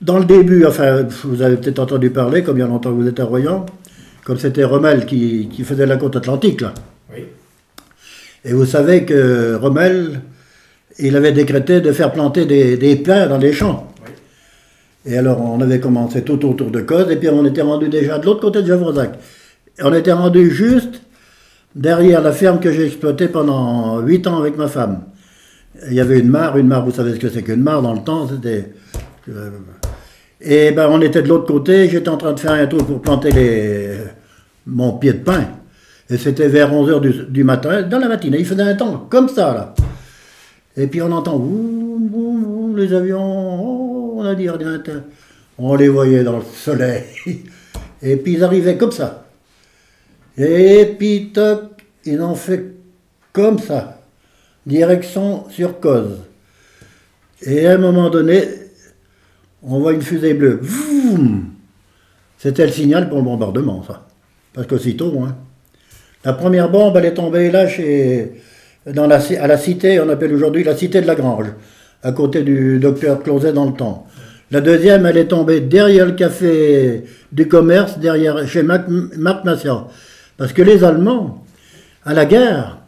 dans le début, enfin, vous avez peut-être entendu parler, comme il y a longtemps que vous êtes à Royan, comme c'était Rommel qui faisait la côte atlantique, là. Oui. Et vous savez que Rommel, il avait décrété de faire planter des pins dans les champs. Oui. Et alors, on avait commencé tout autour de Cozes, et puis on était rendu déjà de l'autre côté de Gévresac. On était rendu juste derrière la ferme que j'ai exploitée pendant 8 ans avec ma femme. Il y avait une mare, vous savez ce que c'est qu'une mare dans le temps, c'était... Et ben on était de l'autre côté, j'étais en train de faire un tour pour planter mon pied de pin. Et c'était vers 11h du matin, dans la matinée, il faisait un temps comme ça là. Et puis on entend ouh, ouh, ouh, les avions, oh, on a dit rien, on les voyait dans le soleil. Et puis ils arrivaient comme ça. Et puis toc, ils ont fait comme ça, direction sur Cozes. Et à un moment donné, on voit une fusée bleue. C'était le signal pour le bombardement, ça. Parce qu'aussitôt, hein. La première bombe, elle est tombée là, à la cité, on appelle aujourd'hui la cité de la Grange, à côté du docteur Closet dans le temps. La deuxième, elle est tombée derrière le café du commerce, chez Marc Massian. Parce que les Allemands, à la guerre,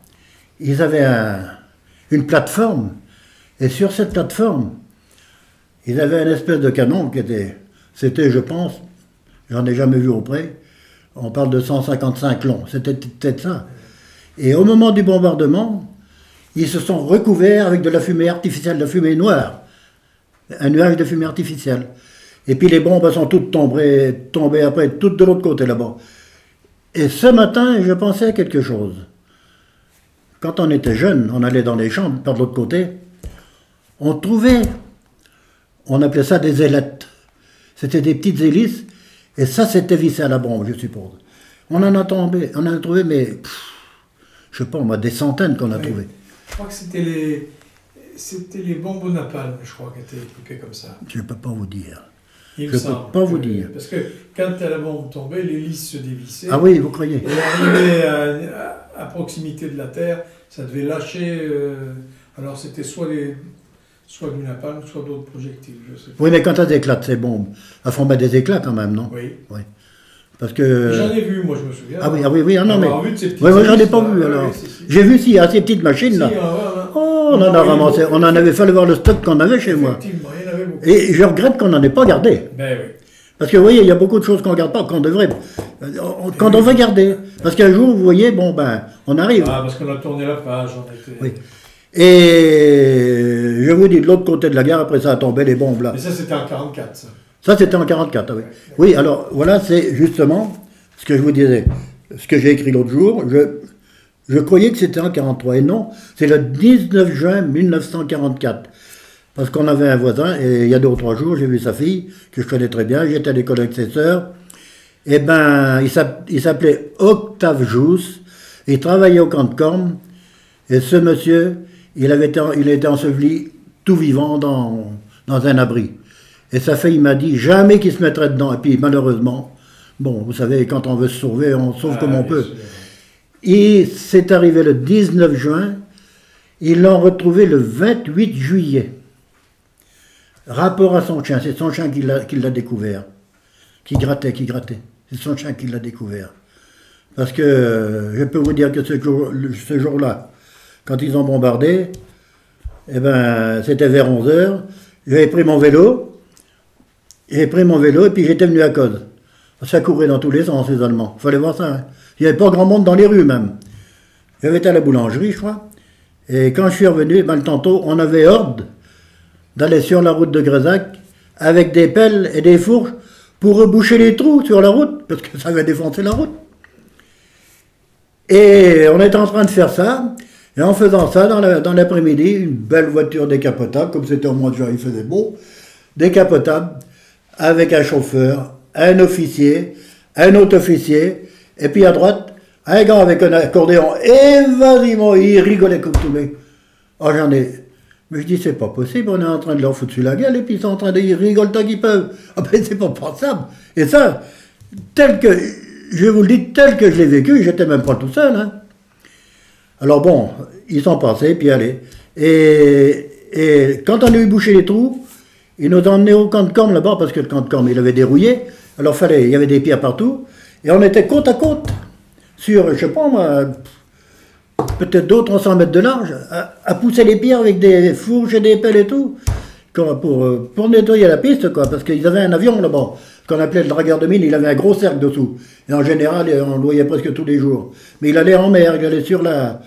ils avaient une plateforme. Et sur cette plateforme, ils avaient une espèce de canon c'était, je pense, j'en ai jamais vu auprès, on parle de 155 longs, c'était peut-être ça. Et au moment du bombardement, ils se sont recouverts avec de la fumée artificielle, de la fumée noire, un nuage de fumée artificielle. Et puis les bombes sont toutes tombées après, toutes de l'autre côté là-bas. Et ce matin, je pensais à quelque chose. Quand on était jeune, on allait dans les champs, par de l'autre côté, on trouvait, on appelait ça des ailettes. C'était des petites hélices, et ça c'était vissé à la bombe, je suppose. On en a trouvé, mais je sais pas, moi, des centaines qu'on a trouvées. Je crois que c'était les bombes au napalm, je crois, qui étaient équipées comme ça. Je ne peux pas vous dire. Je ne peux pas vous dire. Parce que quand la bombe tombait, l'hélice se dévissait. Ah oui, vous croyez? Et arrivé à proximité de la Terre, ça devait lâcher. Alors c'était soit du napalm, soit d'autres projectiles. Je sais pas. Oui, mais quand elles éclatent, ces bombes, elles font mettre des éclats quand même, non? Oui. Oui. Parce que... J'en ai vu, moi, je me souviens. Ah oui, ah non, mais... Vu de ces petites oui, j'en ai hélices, pas là. vu, alors. Oui, si. J'ai vu, si, ces petites machines, là. Si, Oh, on en a ramassé. On en avait fallu voir le stock qu'on avait chez moi. Effectivement, il y en avait beaucoup. Et je regrette qu'on n'en ait pas gardé. Ben oui. Parce que vous voyez, il y a beaucoup de choses qu'on ne garde pas, qu'on devrait garder. Parce qu'un jour, vous voyez, bon, ben, on arrive. Ah, parce qu'on a tourné la page, on était... Oui. Et je vous dis, de l'autre côté de la gare, après ça a tombé les bombes là. Mais ça, c'était en 44, ça. Ça, c'était en 44, oui. Oui, alors, voilà, c'est justement ce que je vous disais. Ce que j'ai écrit l'autre jour, je croyais que c'était en 43, et non, c'est le 19 juin 1944. Parce qu'on avait un voisin, et il y a 2 ou 3 jours, j'ai vu sa fille, que je connais très bien, j'étais à l'école avec ses sœurs. Eh ben, il s'appelait Octave Jousse, il travaillait au camp de Corne, et ce monsieur, il était enseveli tout vivant dans un abri. Et sa fille m'a dit jamais qu'il se mettrait dedans. Et puis malheureusement, bon, vous savez, quand on veut se sauver, on se sauve comme on peut. Et c'est arrivé le 19 juin, ils l'ont retrouvé le 28 juillet. Rapport à son chien, c'est son chien qui l'a découvert. Qui grattait. C'est son chien qui l'a découvert. Parce que je peux vous dire que ce jour-là, quand ils ont bombardé, eh ben, c'était vers 11h, j'avais pris mon vélo, et puis j'étais venu à Cozes. Ça courait dans tous les sens, les Allemands. Il fallait voir ça. Hein. Il n'y avait pas grand monde dans les rues, même. J'avais été à la boulangerie, je crois. Et quand je suis revenu, ben, tantôt, on avait ordre d'aller sur la route de Grésac avec des pelles et des fourches pour reboucher les trous sur la route, parce que ça avait défoncé la route. Et on était en train de faire ça, et en faisant ça, dans l'après-midi, une belle voiture décapotable, comme c'était au mois de juin, il faisait beau, décapotable, avec un chauffeur, un officier, un autre officier, et puis à droite, un gars avec un accordéon, et vas-y, moi, il rigolait comme tout le. Oh, j'en ai... Mais je dis, c'est pas possible, on est en train de leur foutre sur la gueule, et puis ils sont en train de rigoler tant qu'ils peuvent. Ah ben, c'est pas pensable. Et ça, je vous le dis, tel que je l'ai vécu, j'étais même pas tout seul, hein. Alors bon, ils sont passés, puis allez. Et quand on a eu bouché les trous, il nous a emmenés au camp de Corme là-bas, parce que le camp de Corme, il avait dérouillé. Alors il y avait des pierres partout. Et on était côte à côte, sur, je sais pas moi, peut-être 200-300 mètres de large, à pousser les pierres avec des fourches et des pelles et tout, pour nettoyer la piste, quoi, parce qu'ils avaient un avion là-bas, qu'on appelait le dragueur de mine, il avait un gros cercle dessous. Et en général, on le voyait presque tous les jours. Mais il allait en mer, il allait sur la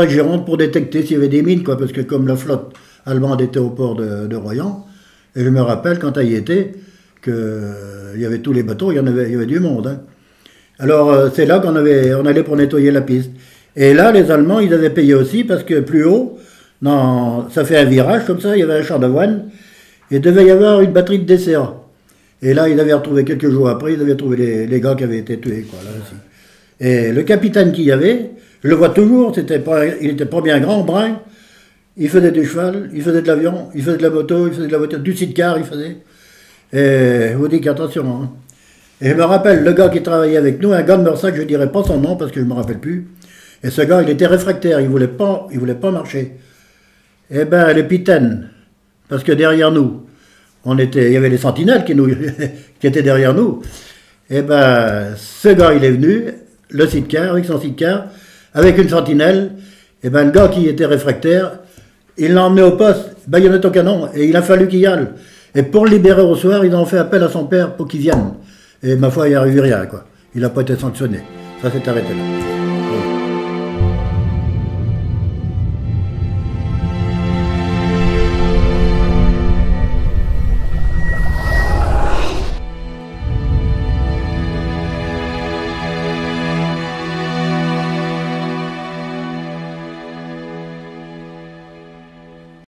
Gironde pour détecter s'il y avait des mines, quoi, parce que comme la flotte allemande était au port de Royan, et je me rappelle quand elle y était, qu'il y avait tous les bateaux, il y avait du monde. Hein. Alors c'est là on allait pour nettoyer la piste. Et là, les Allemands, ils avaient payé aussi, parce que plus haut, ça fait un virage comme ça, il y avait un champ d'avoine, et il devait y avoir une batterie de DCA. Et là, ils avaient retrouvé quelques jours après, ils avaient trouvé les gars qui avaient été tués, quoi, là aussi. Et le capitaine qu'il y avait, je le vois toujours, il était pas bien grand, brun, il faisait du cheval, il faisait de l'avion, il faisait de la moto, il faisait de la voiture, du sidecar, il faisait. Et je vous dis qu'attention, hein. Et je me rappelle, le gars qui travaillait avec nous, un gars de Meursac, je ne dirais pas son nom parce que je ne me rappelle plus. Et ce gars, il était réfractaire, il voulait pas marcher. Eh ben, le Pitaine, parce que derrière nous, il y avait les sentinelles qui étaient derrière nous. Eh ben, ce gars, il est venu, le sidecar, avec son sidecar, avec une sentinelle. Eh ben, le gars qui était réfractaire, il l'a emmené au poste, baïonnette au canon, et il a fallu qu'il y aille. Et pour le libérer au soir, ils ont fait appel à son père pour qu'il vienne. Et ma foi, il n'y arrive rien, quoi. Il n'a pas été sanctionné. Ça s'est arrêté là. Ouais.